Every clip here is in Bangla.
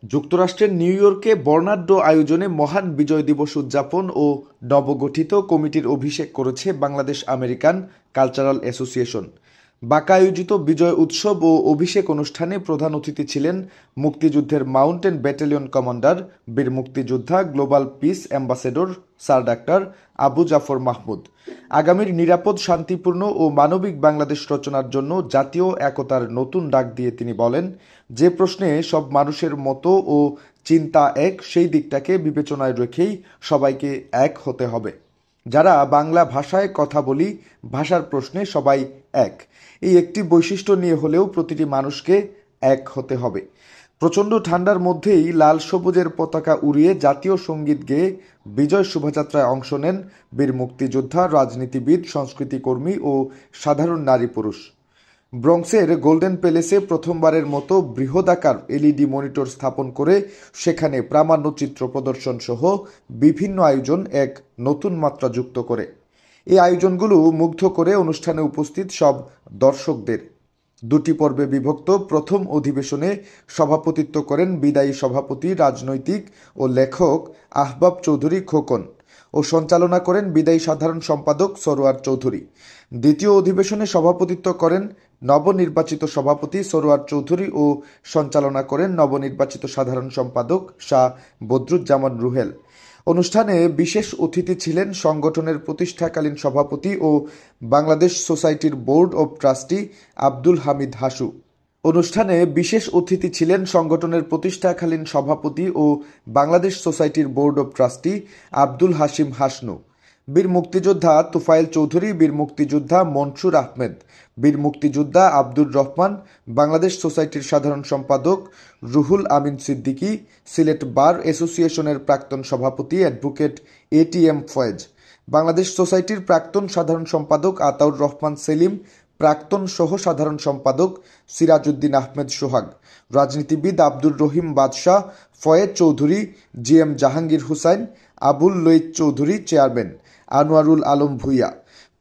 যুক্তরাষ্ট্রের নিউ ইয়র্কে বর্ণাঢ্য আয়োজনে মহান বিজয় দিবস উদযাপন ও নবগঠিত কমিটির অভিষেক করেছে বাংলাদেশ আমেরিকান কালচারাল অ্যাসোসিয়েশন। বাঁকা আয়োজিত বিজয় উৎসব ও অভিষেক অনুষ্ঠানে প্রধান অতিথি ছিলেন মুক্তিযুদ্ধের মাউন্টেন ব্যাটালিয়ন কমান্ডার, বীর মুক্তিযোদ্ধা, global peace ambassador sir doctor Abu Jafar Mahmud. আগামীর নিরাপদ, শান্তিপূর্ণ ও মানবিক বাংলাদেশ রচনার জন্য জাতীয় একতার নতুন ডাক দিয়ে তিনি বলেন, যে প্রশ্নে সব মানুষের মতো ও চিন্তা এক, সেই দিকটাকে বিবেচনায় রেখেই সবাইকে এক হতে হবে। যারা বাংলা ভাষায় কথা বলি, ভাষার প্রশ্নে সবাই এক, এই একটি বৈশিষ্ট্য নিয়ে হলেও প্রতিটি মানুষকে এক হতে হবে। প্রচণ্ড ঠান্ডার মধ্যেই লাল সবুজের পতাকা উড়িয়ে জাতীয় সঙ্গীত গেয়ে বিজয় শোভাযাত্রায় অংশ নেন বীর মুক্তিযোদ্ধা, রাজনীতিবিদ, সংস্কৃতিকর্মী ও সাধারণ নারী পুরুষ। ব্রঙ্কসের গোল্ডেন প্যালেসে প্রথমবারের মতো বৃহদাকার এলইডি মনিটর স্থাপন করে সেখানে প্রামাণ্যচিত্র প্রদর্শন সহ বিভিন্ন আয়োজন এক নতুন মাত্রা যুক্ত করে। এই আয়োজনগুলো মুগ্ধ করে অনুষ্ঠানে উপস্থিত সব দর্শকদের। দুটি পর্বে বিভক্ত প্রথম অধিবেশনে সভাপতিত্ব করেন বিদায়ী সভাপতি, রাজনৈতিক ও লেখক আহবাব চৌধুরী খোকন ও সঞ্চালনা করেন বিদায়ী সাধারণ সম্পাদক সরোয়ার চৌধুরী। দ্বিতীয় অধিবেশনে সভাপতিত্ব করেন নবনির্বাচিত সভাপতি সরোয়ার চৌধুরী ও সঞ্চালনা করেন নবনির্বাচিত সাধারণ সম্পাদক শাহ বদরুজ্জামান রুহেল। অনুষ্ঠানে বিশেষ অতিথি ছিলেন সংগঠনের প্রতিষ্ঠাকালীন সভাপতি ও বাংলাদেশ সোসাইটির board of trustee Abdul Hamid Hasu. অনুষ্ঠানে বিশেষ অতিথি ছিলেন সংগঠনের প্রতিষ্ঠাকালীন সভাপতি ও বাংলাদেশ সোসাইটির board of trustee Abdul Hashim Hasnu, বীর মুক্তিযোদ্ধা তুফাইল চৌধুরী, বীর মুক্তিযোদ্ধা মনসুর আহমেদ, বীর মুক্তিযোদ্ধা আব্দুর রহমান, বাংলাদেশ সোসাইটির সাধারণ সম্পাদক রুহুল আমিন সিদ্দিকী, সিলেট বার অ্যাসোসিয়েশনের প্রাক্তন সভাপতি অ্যাডভোকেট এটিএম ফয়েজ, বাংলাদেশ সোসাইটির প্রাক্তন সাধারণ সম্পাদক আতাউর রহমান সেলিম, প্রাক্তন সহ সাধারণ সম্পাদক সিরাজউদ্দিন আহমেদ সোহাগ, রাজনীতিবিদ আব্দুর রহিম বাদশাহ, ফয়েজ চৌধুরী, জিএম জাহাঙ্গীর হুসাইন, আবুল লইত চৌধুরী চেয়ারম্যান, আনোয়ারুল আলম ভূঁইয়া।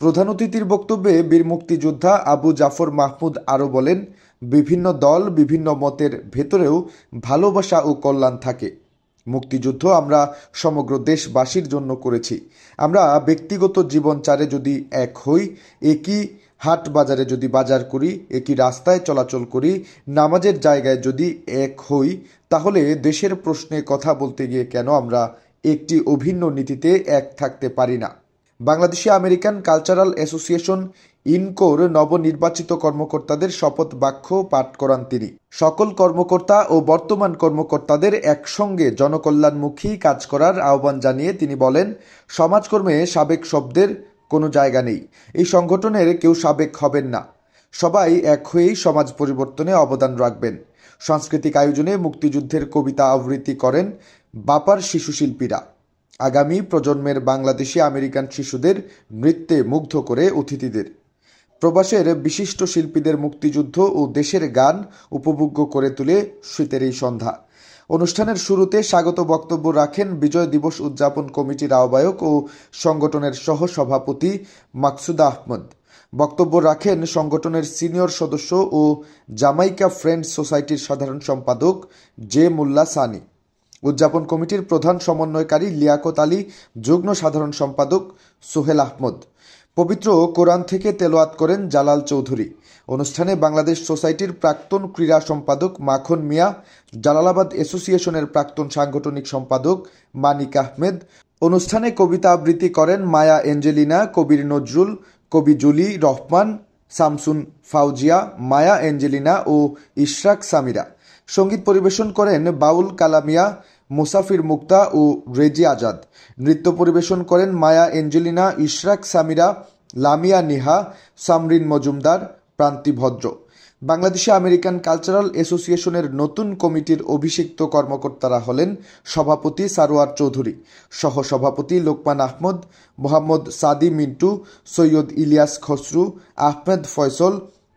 প্রধান অতিথির বক্তব্যে বীর মুক্তিযোদ্ধা আবু জাফর মাহমুদ আরও বলেন, বিভিন্ন দল, বিভিন্ন মতের ভেতরেও ভালোবাসা ও কল্যাণ থাকে। মুক্তিযুদ্ধ আমরা সমগ্র দেশবাসীর জন্য করেছি। আমরা ব্যক্তিগত জীবনচারে যদি এক হই, একই হাট বাজারে যদি বাজার করি, একই রাস্তায় চলাচল করি, নামাজের জায়গায় যদি এক হই, তাহলে দেশের প্রশ্নে কথা বলতে গিয়ে কেন আমরা একটি অভিন্ন নীতিতে এক থাকতে পারি না। বাংলাদেশি আমেরিকান কালচারাল অ্যাসোসিয়েশন ইনকোর নবনির্বাচিত কর্মকর্তাদের শপথ বাক্য পাঠ করান তিনি। সকল কর্মকর্তা ও বর্তমান কর্মকর্তাদের একসঙ্গে জনকল্যাণমুখী কাজ করার আহ্বান জানিয়ে তিনি বলেন, সমাজকর্মে সাবেক শব্দের কোনো জায়গা নেই। এই সংগঠনের কেউ সাবেক হবেন না, সবাই এক হয়েই সমাজ পরিবর্তনে অবদান রাখবেন। সাংস্কৃতিক আয়োজনে মুক্তিযুদ্ধের কবিতা আবৃত্তি করেন বাপার শিশু শিল্পীরা। আগামী প্রজন্মের বাংলাদেশি আমেরিকান শিশুদের নৃত্যে মুগ্ধ করে অতিথিদের। প্রবাসের বিশিষ্ট শিল্পীদের মুক্তিযুদ্ধ ও দেশের গান উপভোগ্য করে তুলে শীতের এই সন্ধ্যা। অনুষ্ঠানের শুরুতে স্বাগত বক্তব্য রাখেন বিজয় দিবস উদযাপন কমিটির আহ্বায়ক ও সংগঠনের সহসভাপতি মাকসুদা আহমদ। বক্তব্য রাখেন সংগঠনের সিনিয়র সদস্য ও জামাইকা ফ্রেন্ডস সোসাইটির সাধারণ সম্পাদক জে মোল্লা সানি। উদযাপন কমিটির প্রধান সমন্বয়কারী লিয়াকত আলী, যুগ্ম সাধারণ সম্পাদক সোহেল আহমদ। পবিত্র কোরআন থেকে তেলাওয়াত করেন জালাল চৌধুরী। অনুষ্ঠানে বাংলাদেশ সোসাইটির প্রাক্তন ক্রীড়া সম্পাদক মাখন মিয়া, জালালাবাদ অ্যাসোসিয়েশনের প্রাক্তন সাংগঠনিক সম্পাদক মানিক আহমেদ। অনুষ্ঠানে কবিতা আবৃত্তি করেন মায়া এঞ্জেলিনা, কবির নজরুল, কবি জুলি রহমান, শামসুন ফাউজিয়া, মায়া এঞ্জেলিনা ও ইশরাক সামিরা। সঙ্গীত পরিবেশন করেন বাউল কালামিয়া, মুসাফির মুক্তা ও রেজি আজাদ। নৃত্য পরিবেশন করেন মায়া এঞ্জেলিনা, ইশরাক সামিরা, লামিয়া নিহা, সামরিন মজুমদার, প্রান্তি ভদ্র। বাংলাদেশি আমেরিকান কালচারাল অ্যাসোসিয়েশনের নতুন কমিটির অভিষিক্ত কর্মকর্তারা হলেন সভাপতি সারোয়ার চৌধুরী, সহসভাপতি লোকমান আহমদ, মোহাম্মদ সাদি মিন্টু, সৈয়দ ইলিয়াস খসরু, আহমেদ ফয়সল,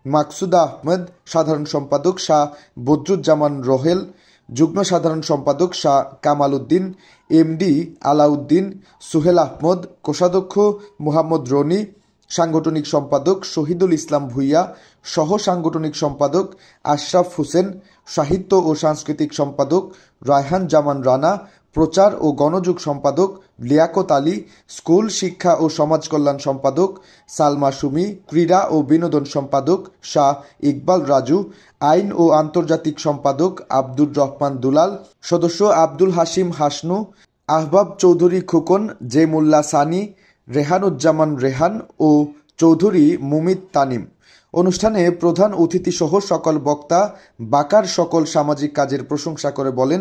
মাকসুদা আহমেদ, সাধারণ সম্পাদক শাহ বদরুজ্জামান রোহেল, যুগ্ম সাধারণ সম্পাদক শাহ কামাল উদ্দিন, এমডি আলাউদ্দিন, সুহেল আহমদ, কোষাধ্যক্ষ মোহাম্মদ রনি, সাংগঠনিক সম্পাদক শহীদুল ইসলাম ভূঁইয়া, সহ সাংগঠনিক সম্পাদক আশরাফ হোসেন, সাহিত্য ও সাংস্কৃতিক সম্পাদক রায়হান জামান রানা, প্রচার ও গণযোগ সম্পাদক লিয়াকত আলী, স্কুল শিক্ষা ও সমাজ কল্যাণ সম্পাদক সালমা সুমি, ক্রীড়া ও বিনোদন সম্পাদক শাহ ইকবাল রাজু, আইন ও আন্তর্জাতিক সম্পাদক আব্দুর রহমান দুলাল, সদস্য আব্দুল হাশিম হাসনু, আহবাব চৌধুরী খোকন, জে মোল্লা সানি, রেহানুজ্জামান রেহান ও চৌধুরী মুমিত তানিম। অনুষ্ঠানে প্রধান অতিথিসহ সকল বক্তা বাকার সকল সামাজিক কাজের প্রশংসা করে বলেন,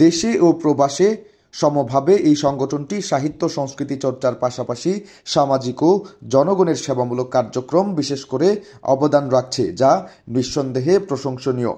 দেশে ও প্রবাসে সমভাবে এই সংগঠনটি সাহিত্য সংস্কৃতি চর্চার পাশাপাশি সামাজিক ও জনগণের সেবামূলক কার্যক্রম বিশেষ করে অবদান রাখছে, যা নিঃসন্দেহে প্রশংসনীয়।